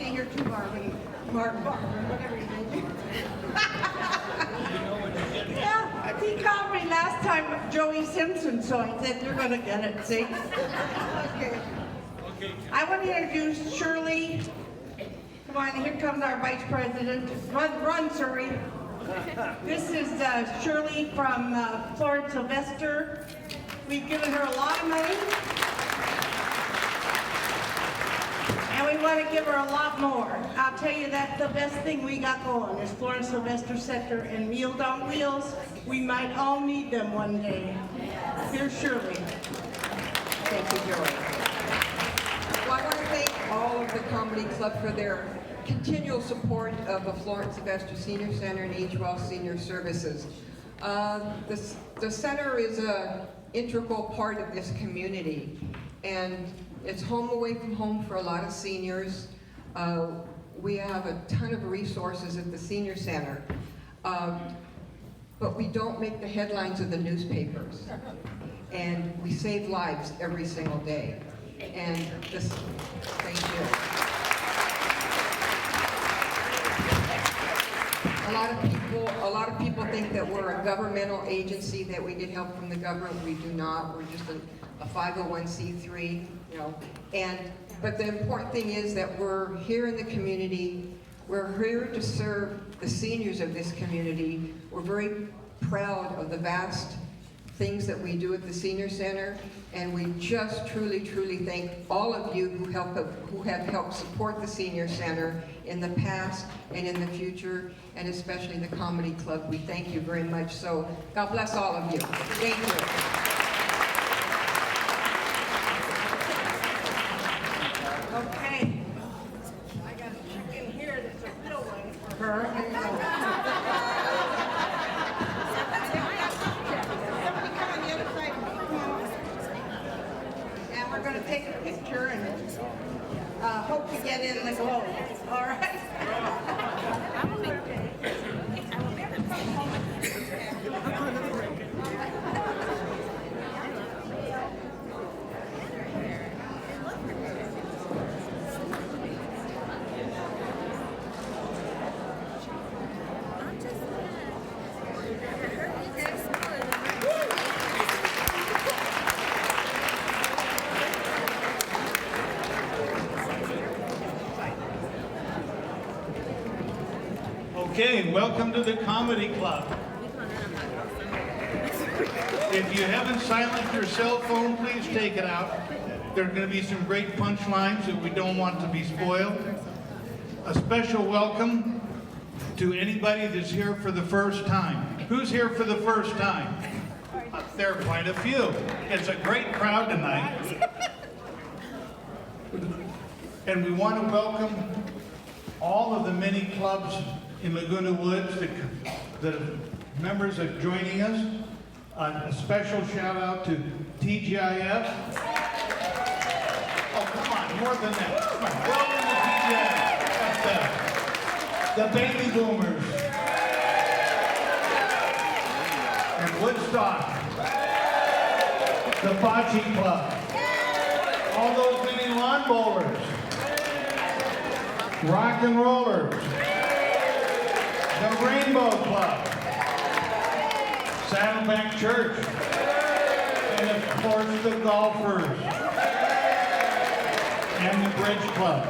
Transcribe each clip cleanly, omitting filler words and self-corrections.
be here too, Marvin. Marvin, whatever you name. Yeah, he called me last time, Joey Simpson, so I said, you're gonna get it, see? Okay. I want to introduce Shirley. Come on, here comes our Vice President. Run, Surrey. This is Shirley from Florence Sylvester. We've given her a lot of money. And we want to give her a lot more. I'll tell you, that's the best thing we got going is Florence Sylvester Center and Meals on Wheels. We might all need them one day. Here's Shirley. Thank you, Joey. Well, I want to thank all of the Comedy Club for their continual support of the Florence Sylvester Senior Center and Age Well Senior Services. The center is an integral part of this community, and it's home away from home for a lot of seniors. We have a ton of resources at the senior center, but we don't make the headlines of the newspapers. And we save lives every single day. And this, thank you. A lot of people think that we're a governmental agency, that we get help from the government. We do not. We're just a 501c3, you know. But the important thing is that we're here in the community. We're here to serve the seniors of this community. We're very proud of the vast things that we do at the Senior Center, and we just truly, truly thank all of you who have helped support the Senior Center in the past and in the future, and especially the Comedy Club. We thank you very much. So God bless all of you. Thank you. Okay. I got a chicken here that's a real one for her. Somebody come on the other side. And we're going to take a picture and hope to get in the globe. All right? Okay, welcome to the Comedy Club. If you haven't silenced your cell phone, please take it out. There are going to be some great punchlines that we don't want to be spoiled. A special welcome to anybody that's here for the first time. Who's here for the first time? There are quite a few. It's a great crowd tonight. And we want to welcome all of the many clubs in Laguna Woods, the members are joining us. A special shout out to TGIF. Oh, come on, more than that. Come on. Welcome to TGIF. That's the Baby Boomers. And Woodstock. The Bocce Club. All those many lawn bowlers. Rock and rollers. The Rainbow Club, Saddleback Church, and of course the golfers, and the Bridge Club.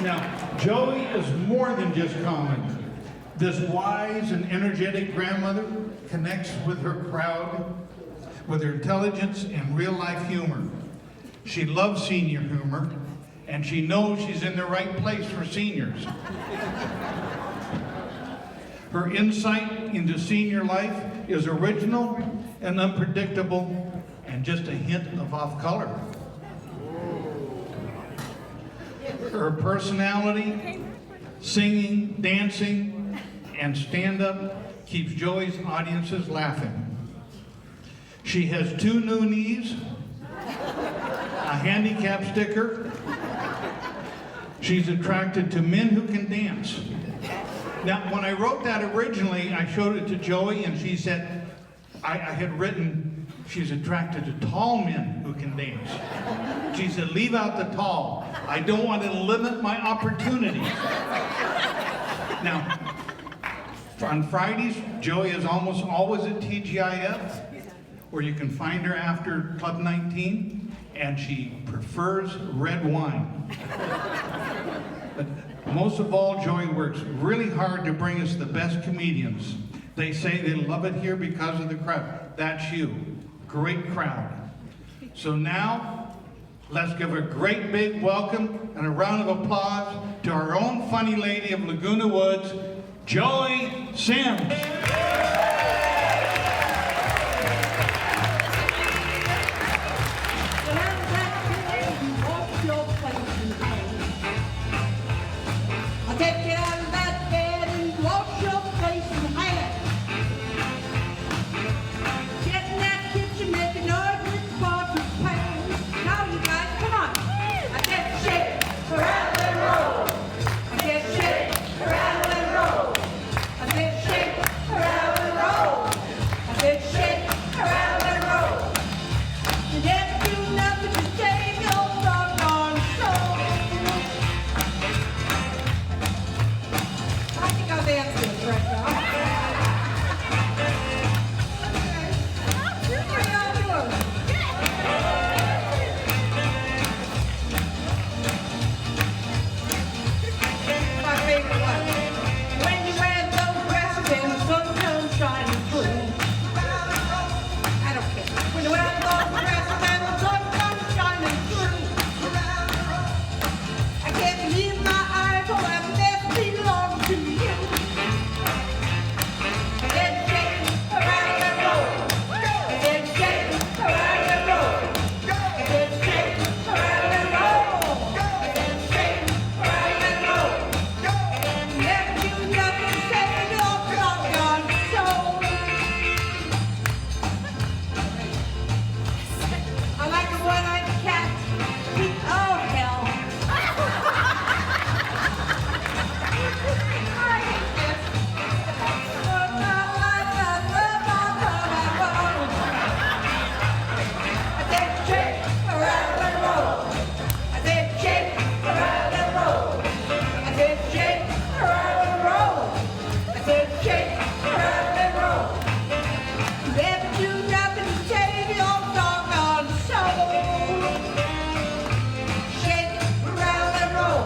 Now, Joey is more than just common. This wise and energetic grandmother connects with her crowd, with her intelligence and real-life humor. She loves senior humor, and she knows she's in the right place for seniors. Her insight into senior life is original and unpredictable, and just a hint of off-color. Her personality, singing, dancing, and stand-up keeps Joey's audiences laughing. She has 2 new knees, a handicap sticker. She's attracted to men who can dance. Now, when I wrote that originally, I showed it to Joey, and she said, I had written she's attracted to tall men who can dance. She said, leave out the tall. I don't want to limit my opportunities. Now, on Fridays, Joey is almost always at TGIF, where you can find her after Club 19, and she prefers red wine. But most of all, Joey works really hard to bring us the best comedians. They say they love it here because of the crowd. That's you. Great crowd. So now, let's give a great big welcome and a round of applause to our own funny lady of Laguna Woods, Joey Sims. Take you out of that bed and wash your face and hands. Get in that kitchen, making noise with pots and pans. Now you guys, come on. I said shake, rattle and roll. I said shake, rattle and roll. I said shake, rattle and roll. I said shake, rattle and roll. You never do nothing to save your doggone soul. I think I'll dance this right now. What are y'all doing? My favorite one. When you wear those dresses and the sun comes shining through. I don't care. When you wear those dresses and the sun comes shining through. I can't believe my eyes, oh, that mess belongs to you. I said shake, rattle and roll. I said shake, rattle and roll. I said shake, rattle and roll. I said shake, rattle and roll. Never do nothing to save your doggone soul. I like a one-eyed cat. Oh, hell. I hate this. I said shake, rattle and roll. I said shake, rattle and roll. I said shake, rattle and roll. I said shake, rattle and roll. Never do nothing to save your doggone soul. Shake, rattle and roll.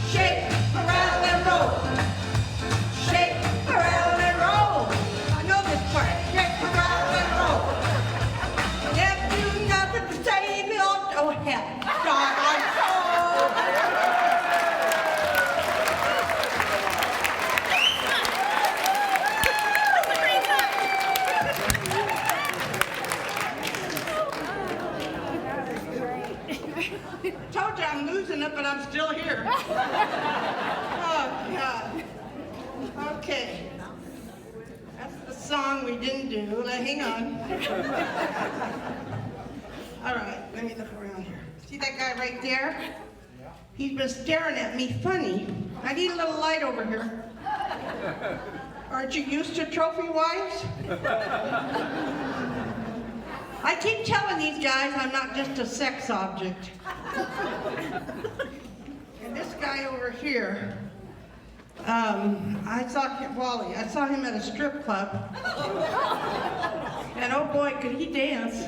Shake, rattle and roll. Shake, rattle and roll. I know this part. Shake, rattle and roll. Never do nothing to save your doggone soul. Told you I'm losing it, but I'm still here. Oh, God. Okay. That's the song we didn't do. Now, hang on. All right, let me look around here. See that guy right there? He's been staring at me funny. I need a little light over here. Aren't you used to trophy wives? I keep telling these guys I'm not just a sex object. And this guy over here, I saw him, Wally, I saw him at a strip club. And oh boy, could he dance.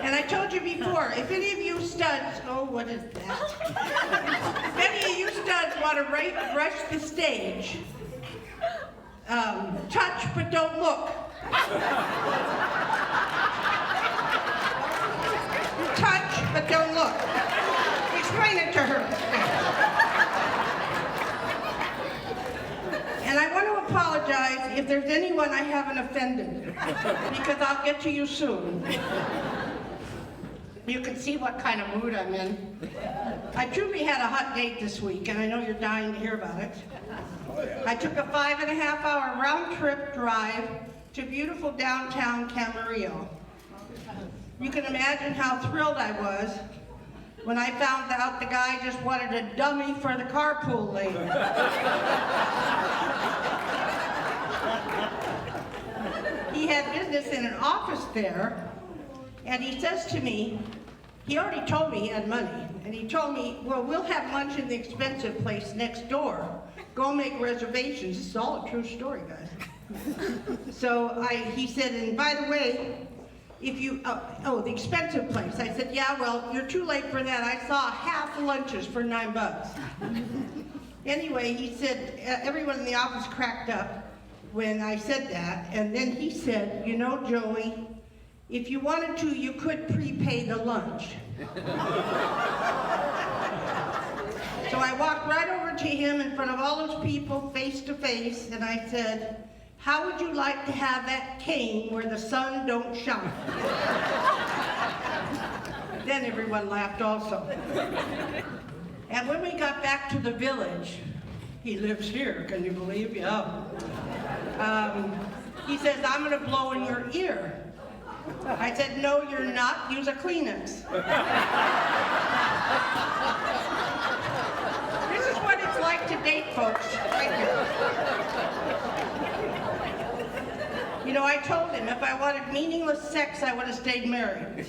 And I told you before, if any of you studs, oh, what is that? If any of you studs want to rush the stage, touch but don't look. Touch but don't look. Explain it to her. And I want to apologize if there's anyone I haven't offended, because I'll get to you soon. You can see what kind of mood I'm in. I truly had a hot date this week, and I know you're dying to hear about it. I took a 5.5-hour round-trip drive to beautiful downtown Camarillo. You can imagine how thrilled I was when I found out the guy just wanted a dummy for the carpool lane. He had business in an office there, and he says to me, he already told me he had money, and he told me, well, we'll have lunch in the expensive place next door. Go make reservations. This is all a true story, guys. So he said, and by the way, if you, the expensive place. I said, yeah, well, you're too late for that. I saw half lunches for $9. Anyway, he said, everyone in the office cracked up when I said that, and then he said, you know, Joey, if you wanted to, you could prepay the lunch. So I walked right over to him in front of all those people, face to face, and I said, how would you like to have that cane where the sun don't shine? Then everyone laughed also. And when we got back to the village, he lives here, can you believe? Yeah. He says, I'm gonna blow in your ear. I said, no, you're not. Use a Kleenex. This is what it's like to date, folks, right here. You know, I told him if I wanted meaningless sex, I would have stayed married.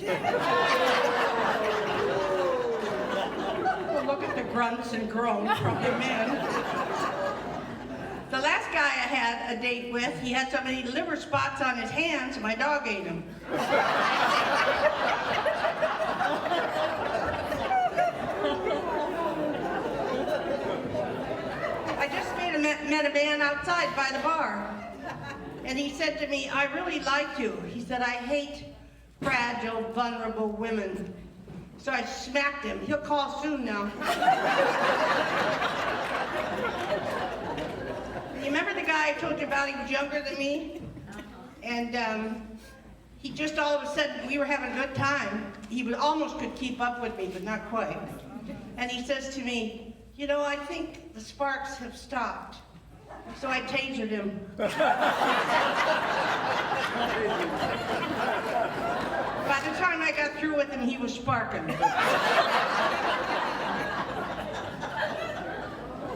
Well, look at the grunts and groans from the men. The last guy I had a date with, he had so many liver spots on his hands, my dog ate him. I just met a man outside by the bar, and he said to me, I really like you. He said, I hate fragile, vulnerable women. So I smacked him. He'll call soon now. You remember the guy I told you about? He was younger than me, and he just all of a sudden, we were having a good time. He almost could keep up with me, but not quite. And he says to me, you know, I think the sparks have stopped. So I tasered him. By the time I got through with him, he was sparking.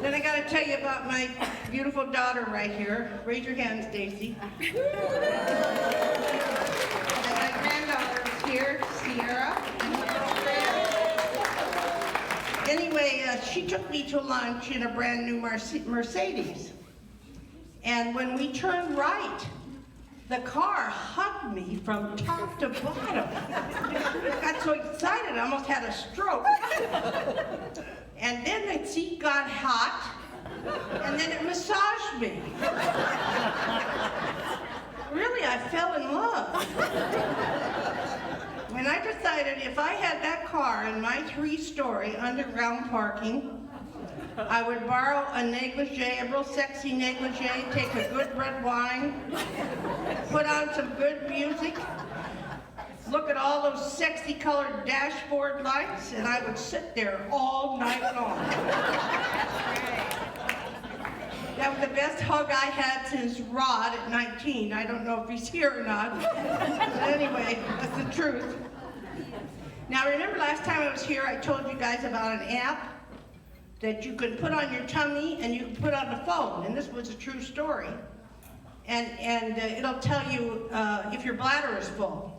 Then I got to tell you about my beautiful daughter right here. Raise your hand, Stacy. And my granddaughter is here, Sierra. Anyway, she took me to lunch in a brand new Mercedes. And when we turned right, the car hugged me from top to bottom. I got so excited, I almost had a stroke. And then the seat got hot, and then it massaged me. Really, I fell in love. When I decided if I had that car in my 3-story underground parking, I would borrow a negligee, a real sexy negligee, take a good red wine, put on some good music, look at all those sexy colored dashboard lights, and I would sit there all night long. That was the best hug I had since Rod at 19. I don't know if he's here or not. But anyway, that's the truth. Now remember last time I was here, I told you guys about an app that you could put on your tummy and you could put on the phone, and this was a true story. And it'll tell you if your bladder is full.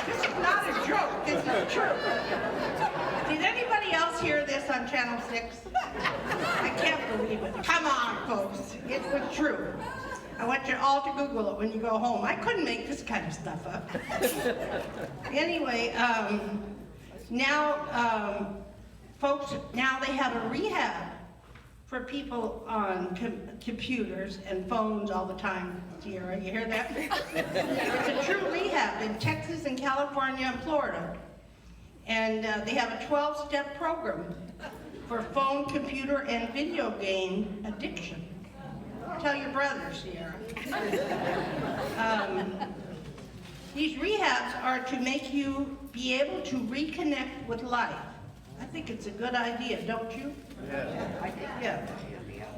This is not a joke, this is true. Did anybody else hear this on Channel 6? I can't believe it. Come on, folks, it was true. I want you all to Google it when you go home. I couldn't make this kind of stuff up. Anyway, now, folks, now they have a rehab for people on computers and phones all the time. Sierra, you hear that? It's a true rehab in Texas and California and Florida. And they have a 12-step program for phone, computer, and video game addiction. Tell your brother, Sierra. These rehabs are to make you be able to reconnect with life. I think it's a good idea, don't you? Yeah. Yeah.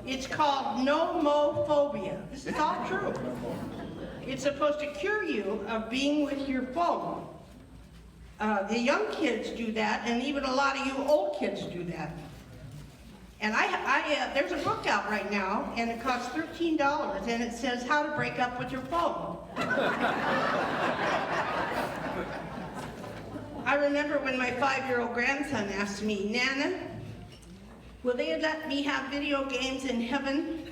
It's called nomophobia. This is all true. It's supposed to cure you of being with your phone The young kids do that, and even a lot of you old kids do that. And there's a book out right now, and it costs $13, and it says how to break up with your phone. I remember when my 5-year-old grandson asked me, Nana, will they let me have video games in heaven?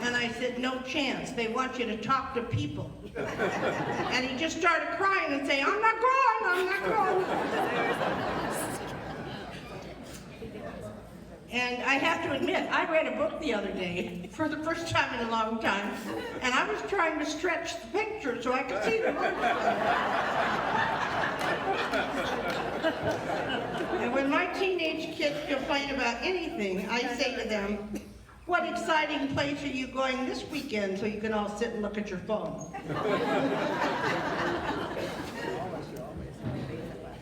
And I said, no chance. They want you to talk to people. And he just started crying and saying, I'm not going, I'm not going. And I have to admit, I read a book the other day for the first time in a long time, and I was trying to stretch the picture so I could see the words. And when my teenage kids complain about anything, I say to them, what exciting place are you going this weekend so you can all sit and look at your phone?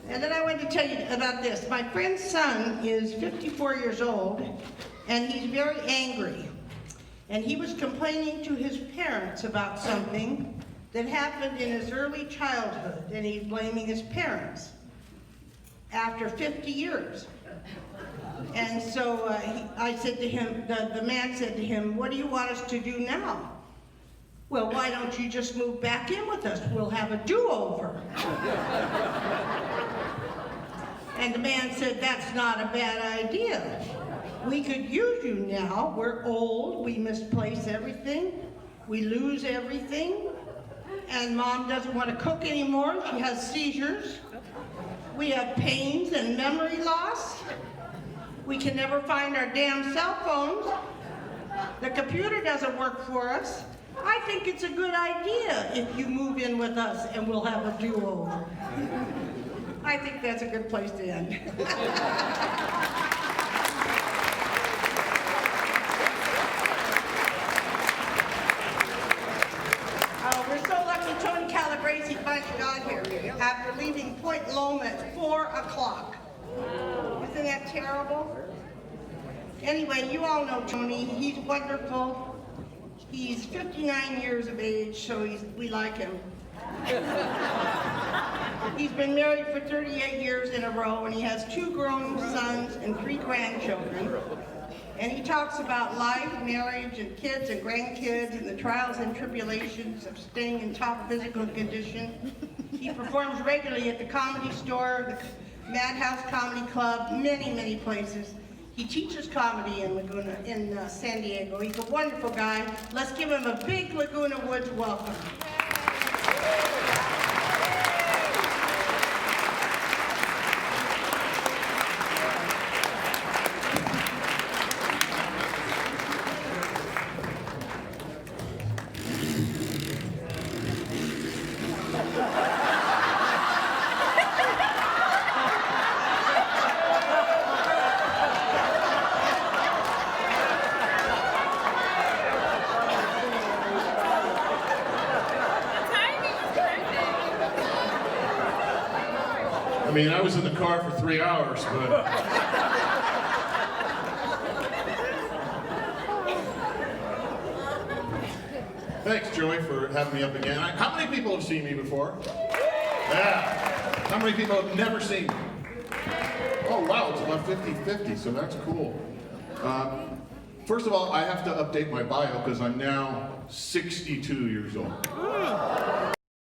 And then I want to tell you about this. My friend's son is 54 years old, and he's very angry. And he was complaining to his parents about something that happened in his early childhood, and he's blaming his parents after 50 years. And so I said to him, the man said to him, what do you want us to do now? Well, why don't you just move back in with us? We'll have a do-over. And the man said, that's not a bad idea. We could use you now. We're old, we misplace everything, we lose everything, and Mom doesn't want to cook anymore, she has seizures. We have pains and memory loss. We can never find our damn cell phones. The computer doesn't work for us. I think it's a good idea if you move in with us and we'll have a do-over. I think that's a good place to end. Oh, we're so lucky Tony Calabrese finally got here after leaving Point Loma at 4 o'clock. Isn't that terrible? Anyway, you all know Tony. He's wonderful. He's 59 years of age, so we like him. He's been married for 38 years in a row, and he has 2 grown sons and 3 grandchildren. And he talks about life, marriage, and kids and grandkids, and the trials and tribulations of staying in top physical condition. He performs regularly at the Comedy Store, the Madhouse Comedy Club, many, many places. He teaches comedy in San Diego. He's a wonderful guy. Let's give him a big Laguna Woods welcome. I mean, I was in the car for 3 hours, but... Thanks, Joey, for having me up again. How many people have seen me before? Yeah. How many people have never seen me? Oh, wow, it's about 50-50, so that's cool. First of all, I have to update my bio because I'm now 62 years old.